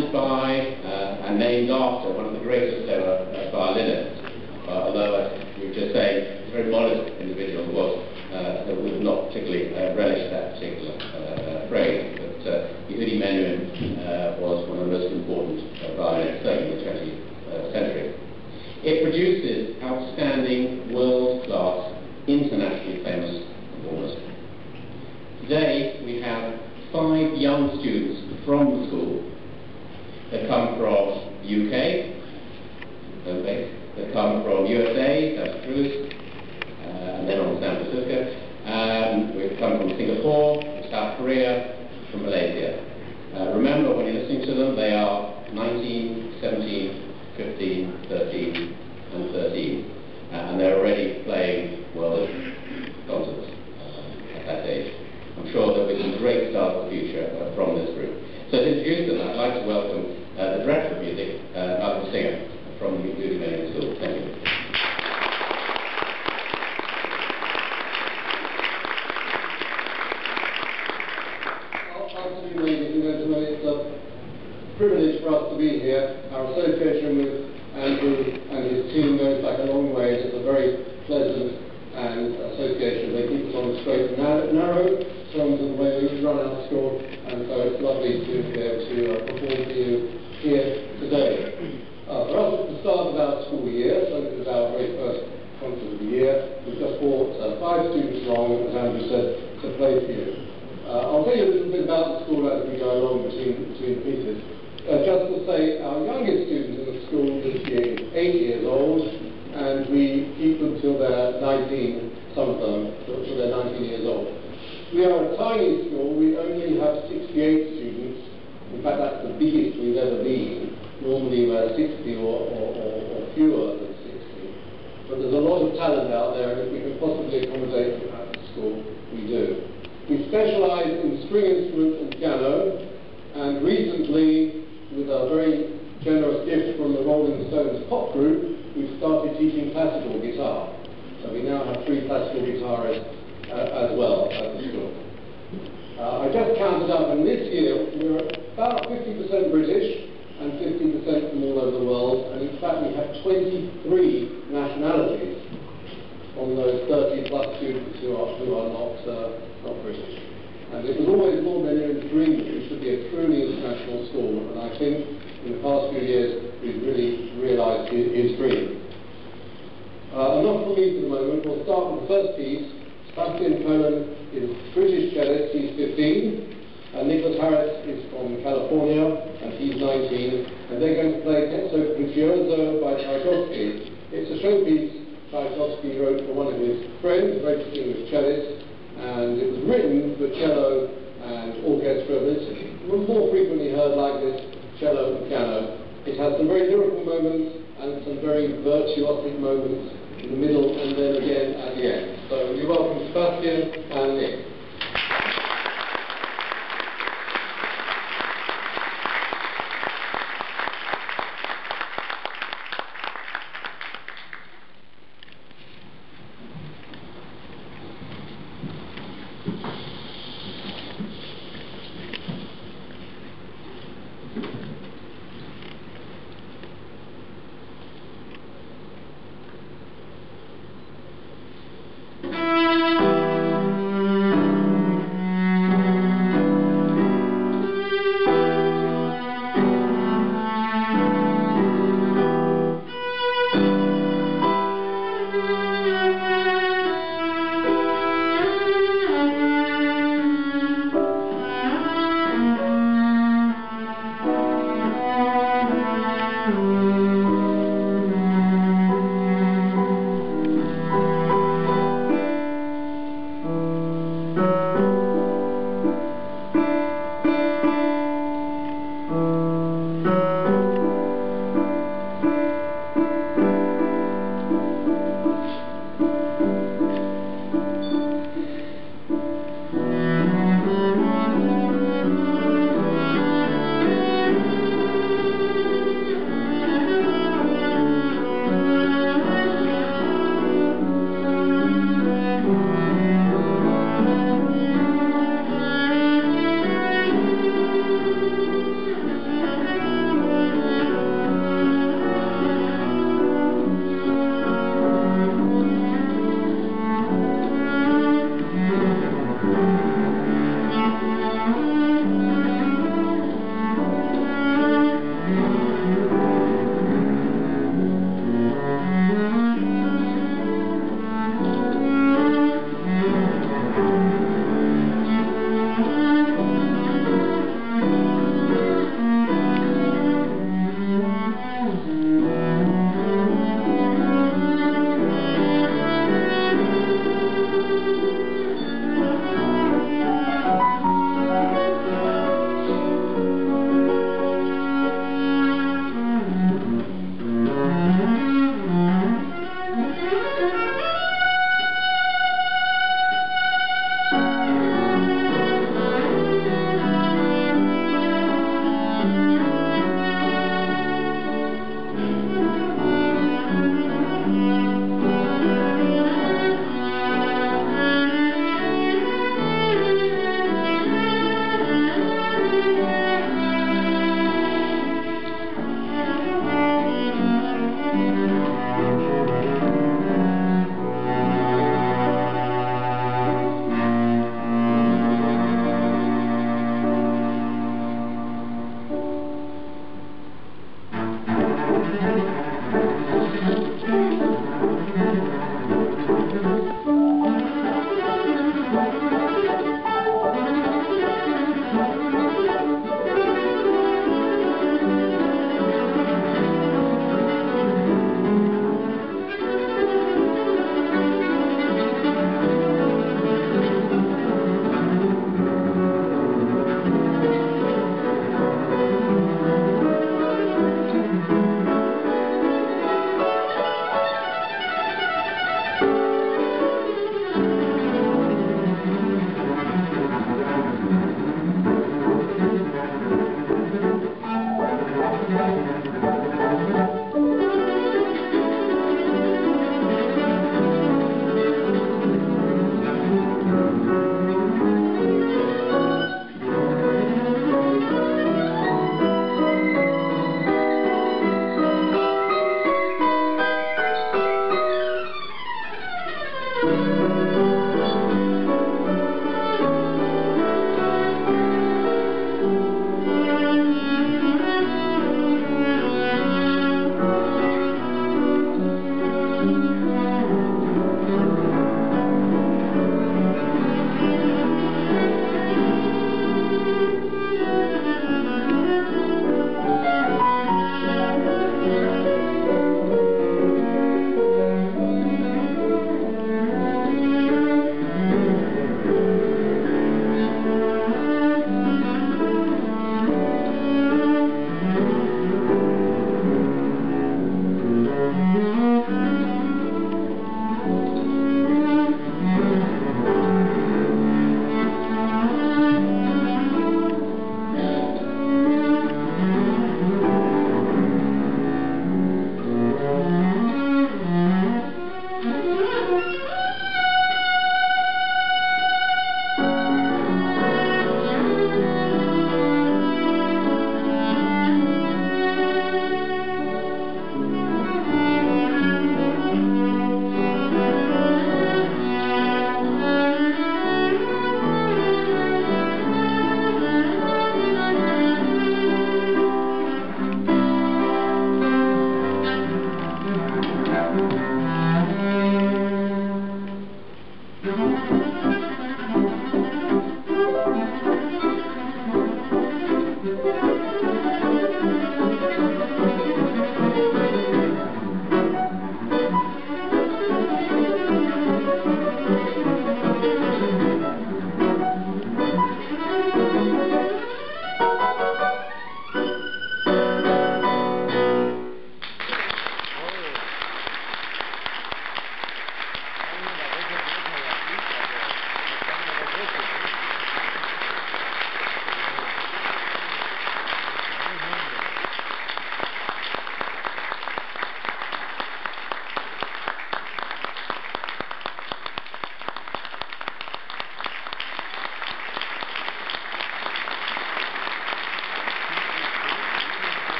founded by and named after one of the greatest ever violinists. Although I would just say, a very modest individual who was, who would not particularly relish that particular phrase. But Yehudi Menuhin was one of the most important violinists, certainly in the 20th century. It produces outstanding, world-class, internationally famous performers. Today, we have 5 young students from the school that come from UK, that come from USA, that's Cruz, and then on San Francisco. We've come from Singapore, from South Korea, from Malaysia. Remember, when you're listening to them, they are 19, 17, 15, 13, and 13. And they're already playing world concerts at that age. I'm sure there'll be some great stars for the future from this group. So to introduce them, I'd like to welcome the Director of Music, Michael Singer, from the Yehudi Menuhin School. Thank you. Absolutely, ladies and gentlemen, it's a privilege for us to be here. Our association with Andrew and his team goes back a long way. It's a very pleasant association. They keep us on the straight and narrow in terms of the way we run our school, and so it's lovely to be able to perform for you here today. For us, it's the start of our school year, so this is our very first concert of the year. We've just brought 5 students along, as Andrew said, to play for you. I'll tell you a little bit about the school as we go along between pieces. Just to say, our youngest students in the school this year is 8 years old, and we keep them till they're 19, some of them, till they're 19 years old. We are a tiny school. We only have 68 students. In fact, that's the biggest we've ever been. Normally we're 60 or fewer than 60. But there's a lot of talent out there, and if we can possibly accommodate them at the school, we do. We specialize in string instruments and piano, and recently, with a very generous gift from the Rolling Stones pop group, we've started teaching classical guitar. So we now have 3 classical guitarists as well at the school. I just counted up, and this year we're about 50% British and 50% from all over the world, and in fact we have 23 nationalities from those 30 plus students who are not British. And it was always Lord Menuhin's dream that we should be a truly international school, and I think in the past few years we've really realised his dream. Enough from me for the moment. We'll start with the first piece. Sebastian Cohen is British cellist, he's 15, and Nicholas Harris is from California, and he's 19, and they're going to play Terzo Concerto by Tchaikovsky. It's a showpiece Tchaikovsky wrote for one of his friends, a very distinguished cellist, and it was written for cello and orchestra, but it's more frequently heard like this, cello and piano. It has some very lyrical moments and some very virtuosic moments in the middle, and then again at the end. So we welcome Sebastian and Nick.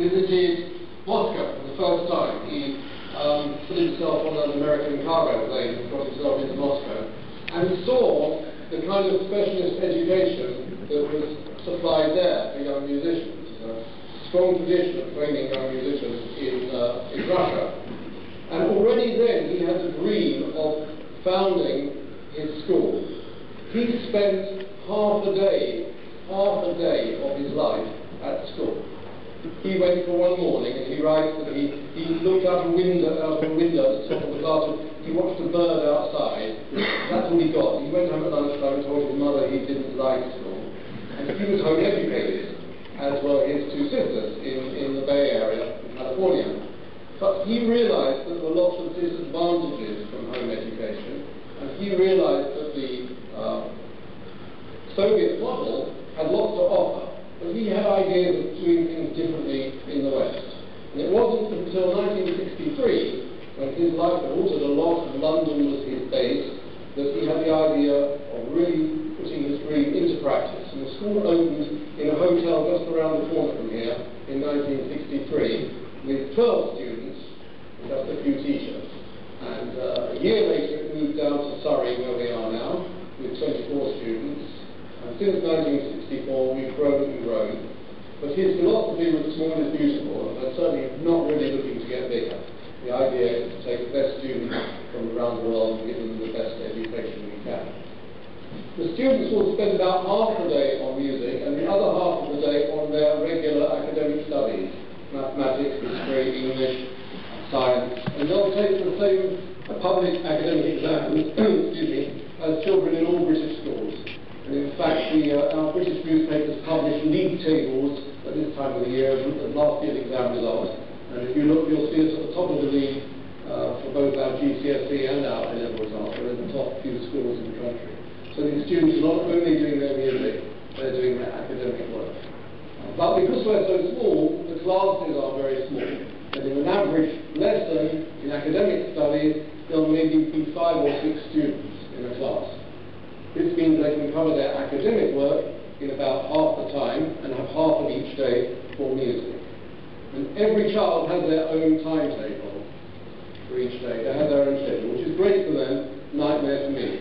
visited Moscow for the first time. He put himself on an American cargo plane and got himself into Moscow and saw the kind of specialist education that was supplied there for young musicians. A strong tradition of training young musicians in Russia. And already then he had a dream of founding his school. He spent half a day of his life at school. He went for one morning, and he writes that he looked out a window at the top of the classroom. He watched a bird outside. That's all he got. He went home at lunchtime and told his mother he didn't like school. And he was home educated, as were his two sisters in the Bay Area in California. But he realized that there were lots of disadvantages from home education, and he realized that the Soviet model had lots to offer. But he had ideas of doing things differently in the West. And it wasn't until 1963, when his life had altered a lot and London was his base, that he had the idea of really putting his dream into practice. And the school opened in a hotel just around the corner from here in 1963 with 12 students and just a few teachers. And a year later it moved down to Surrey, where we are now, with 24 students. And since 1964, we've grown and grown. But his philosophy was small is beautiful, and certainly not really looking to get bigger. The idea is to take the best students from around the world and give them the best education we can. The students will spend about half the day on music and the other half of the day on their regular academic studies, mathematics, history, English, science, and they'll take the same public academic exams excuse me, as children in all British schools. And in fact, our British newspapers publish league tables at this time of the year of last year's exam results. And if you look, you'll see us at the top of the league for both our GCSE and our A-level results. few schools in the country. So these students are not only doing their music, they're doing their academic work. But because we're so small, the classes are very small. And in an average lesson in academic studies, there'll maybe be 5 or 6 students in a class. This means they can cover their academic work in about half the time and have half of each day for music. And every child has their own timetable for each day. They have their own schedule, which is great for them, nightmare for me.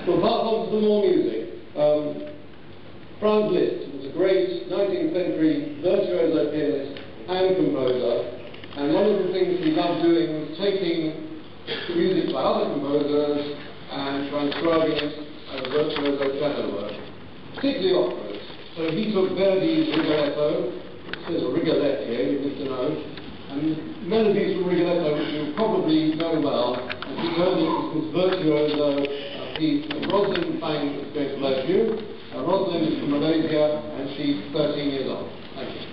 We'll pass on to some more music. Franz Liszt was a great 19th century virtuoso pianist and composer, and one of the things he loved doing was taking music by other composers and transcribing it as virtuoso piano work, particularly operas. So he took Verdi's Rigoletto, it says a Rigolette here, you need to know, and melodies from Rigoletto, which you probably know well, and he turned it into this virtuoso piece. Rosalind Fang is going to play for you. Rosalind is from Malaysia, and she's 13 years old. Thank you.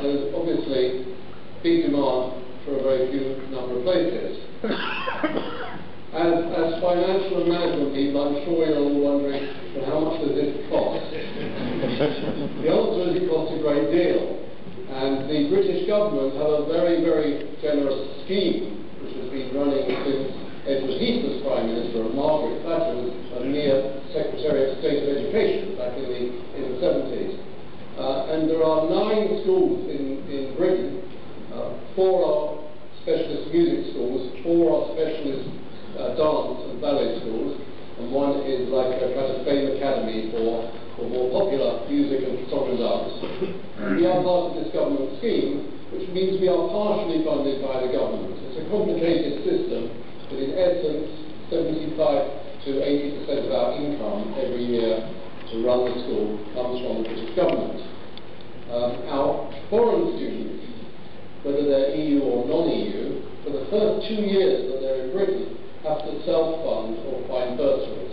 there's obviously big demand for a very few number of places. As financial and management people, I'm sure you're all wondering, well, how much does this cost? The answer is it costs a great deal. And the British government have a very, very generous scheme which has been running since Edward Heath was Prime Minister and Margaret Thatcher was a mere Secretary of State of Education back in the 70s. And there are 9 schools in Britain. 4 are specialist music schools, 4 are specialist dance and ballet schools, and 1 is like a kind of fame academy for more popular music and song and dance. We are part of this government scheme, which means we are partially funded by the government. It's a complicated system, but in essence, 75 to 80% of our income every year to run the school comes from the British government. Our foreign students, whether they're EU or non-EU, for the first 2 years that they're in Britain, have to self-fund or find bursaries.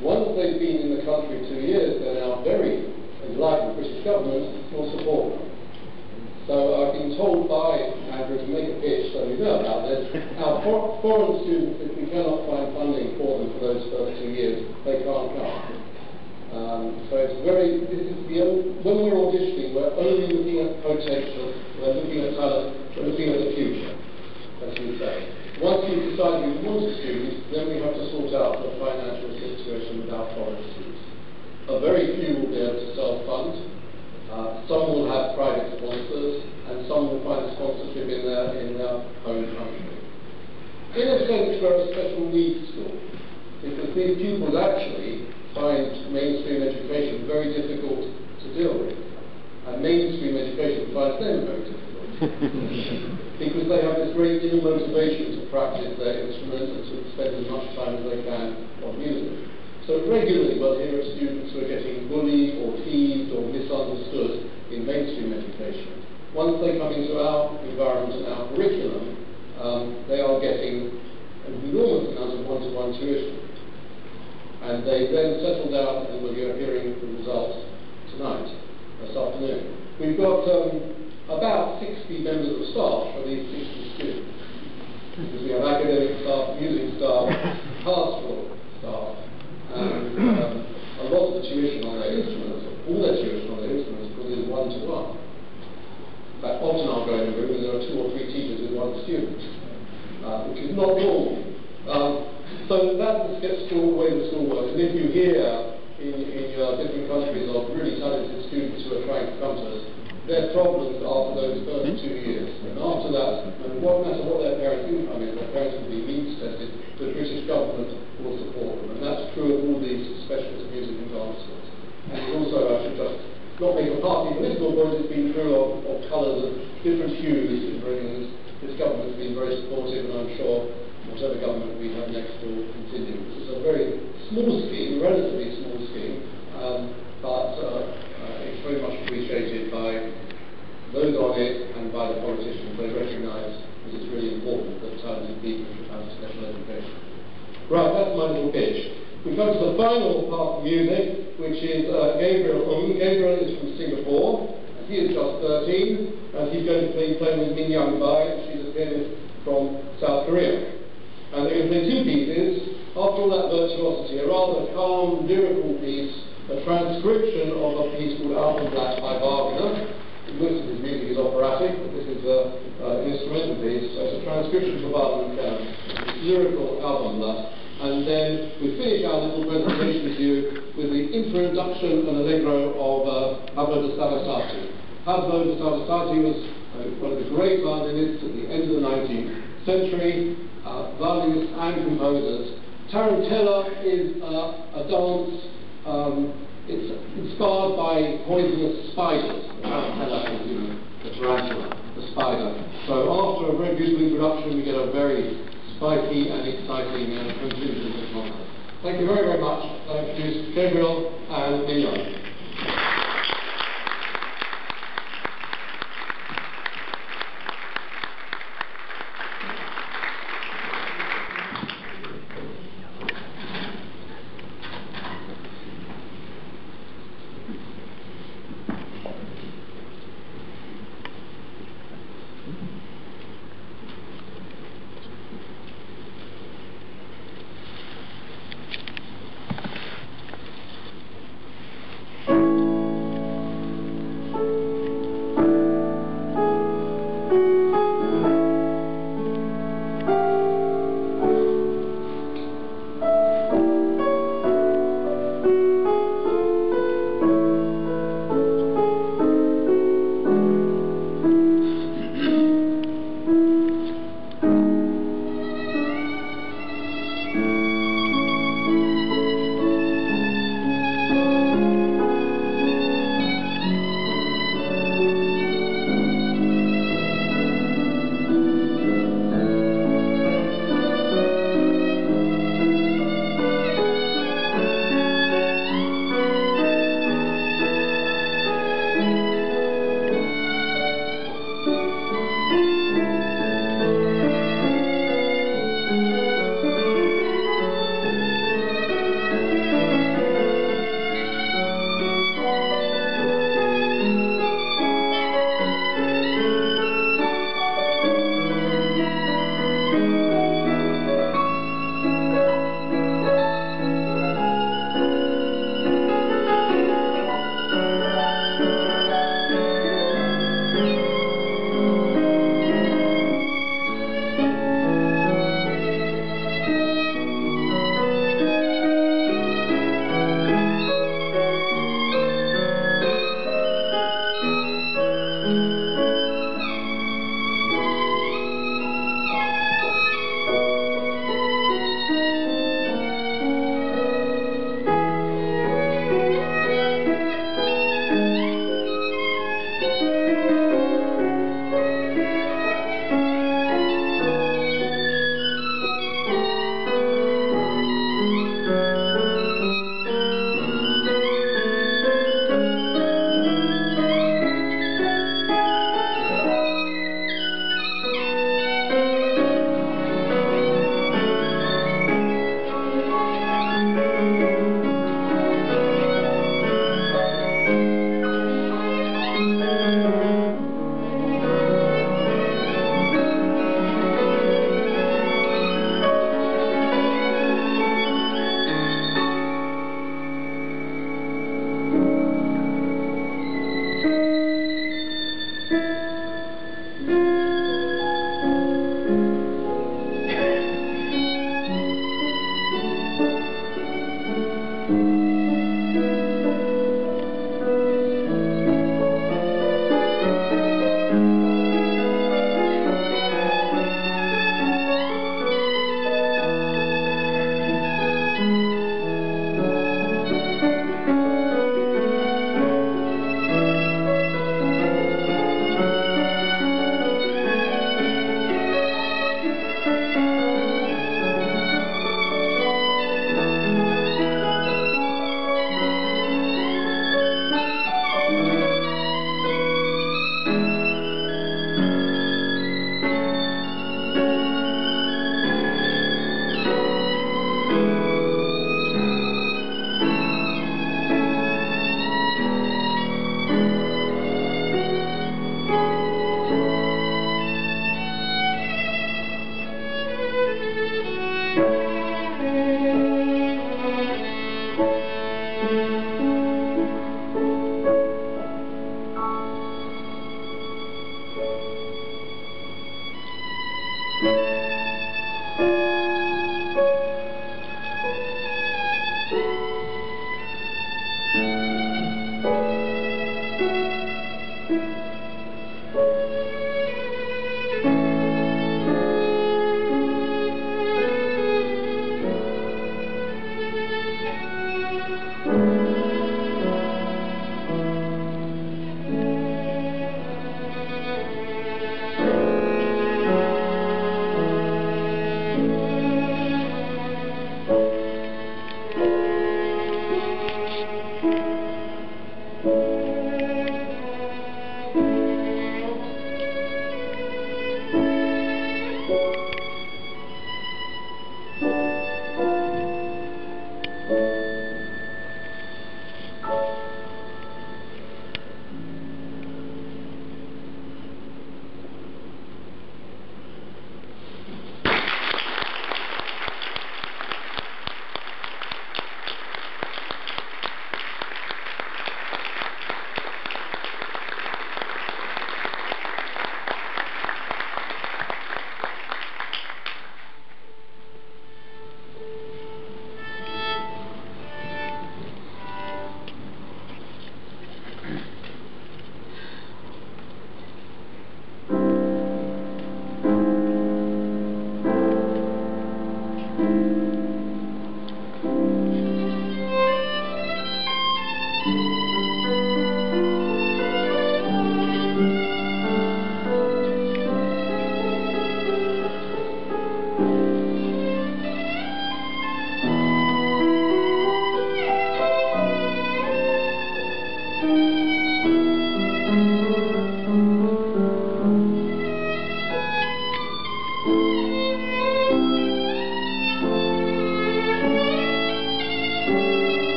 Once they've been in the country 2 years, they're now very enlightened British government will support them. So I've been told by Andrew to make a pitch, so you know about this. Our foreign students, if we cannot find funding for them for those first 2 years, they can't come. So it's very, when we're auditioning, we're only looking at potential, we're looking at talent, we're looking at the future, as you say. Once you decide you want a student, then we have to sort out the financial situation with our foreign students. A very few will be able to self-fund, some will have private sponsors, and some will find sponsorship in their home country. In a sense, we're a special needs school, because these pupils actually find mainstream education very difficult to deal with. And mainstream education finds them very difficult. Because they have this great inner motivation to practice their instrument and to spend as much time as they can on music. So regularly we'll hear of students who are getting bullied or teased or misunderstood in mainstream education. Once they come into our environment and our curriculum, they are getting an enormous amount of one-to-one tuition. And they then settle down, and we'll be hearing the results tonight, this afternoon. We've got about 60 members of staff for these 60 students. Because we have academic staff, music staff, pastoral staff, and a lot of the tuition on their instruments, all their tuition on their instruments, put in one-to-one. In fact, often I'll go in a room and there are 2 or 3 teachers with 1 student, which is not normal. So that gets the way the school works. And if you hear in your different countries of really talented students who are trying to come to us, their problems are for those first 2 years. And after that, no matter what their parents' income is, their parents will be means tested, the British government will support them. And that's true of all these specialist music and dance schools. And it's also, I should just not make a party political point, it's been true of colours of different hues in Britain. This government has been very supportive, and I'm sure whatever government we have next will continue. It's a very small scheme, relatively small scheme, but it's very much appreciated by those on it and by the politicians. They recognise that it's really important that talented people should have special education. Right, that's my little pitch. We come to the final part of music, which is Gabriel. Gabriel is from Singapore, and he is just 13, and he's going to be playing with Min Young Bai, and she's a pianist from South Korea. And they're going to play 2 pieces. After all that virtuosity, a rather calm, lyrical piece, a transcription of a piece called Alpenblatt by Wagner. Most of his music is operatic, but this is an instrumental piece, so it's a transcription for Wagner piano. It's lyrical Alpenblatt. And then we finish our little presentation to you with the introduction and allegro of Pablo de Sarasate. Pablo de Sarasate was one of the great violinists at the end of the 19th century, violinists and composers. Tarantella is a dance, it's inspired by poisonous spiders. Tarantella is, the tarantula, the spider. So after a very beautiful introduction, we get a very spiky and exciting conclusion to the concert. Thank you very, very much. I introduce Gabriel and Menuhin.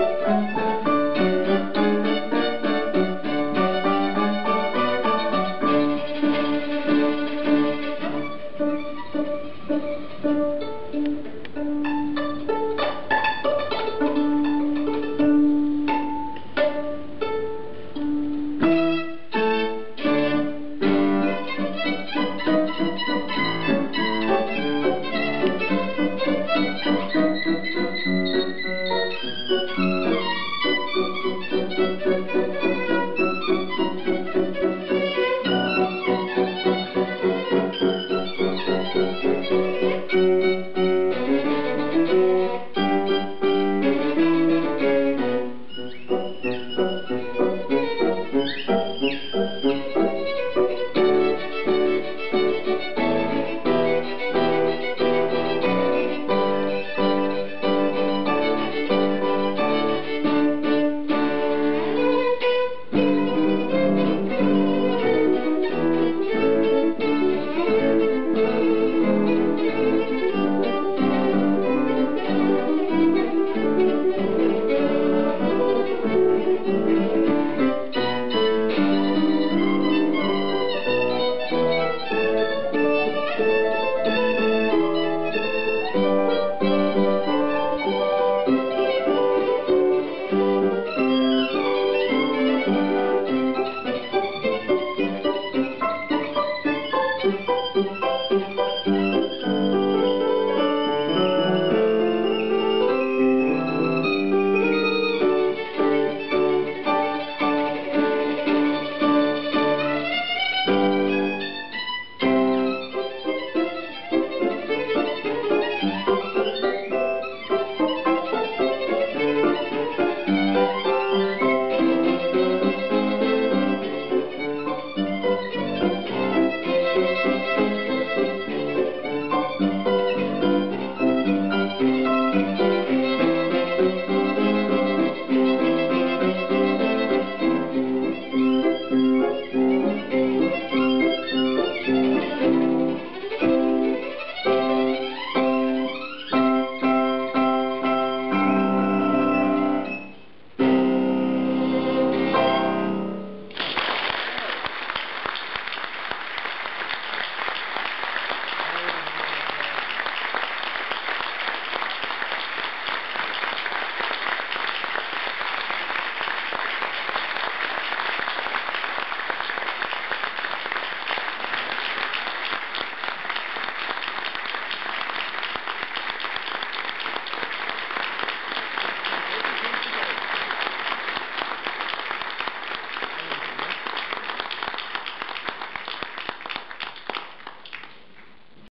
Thank you.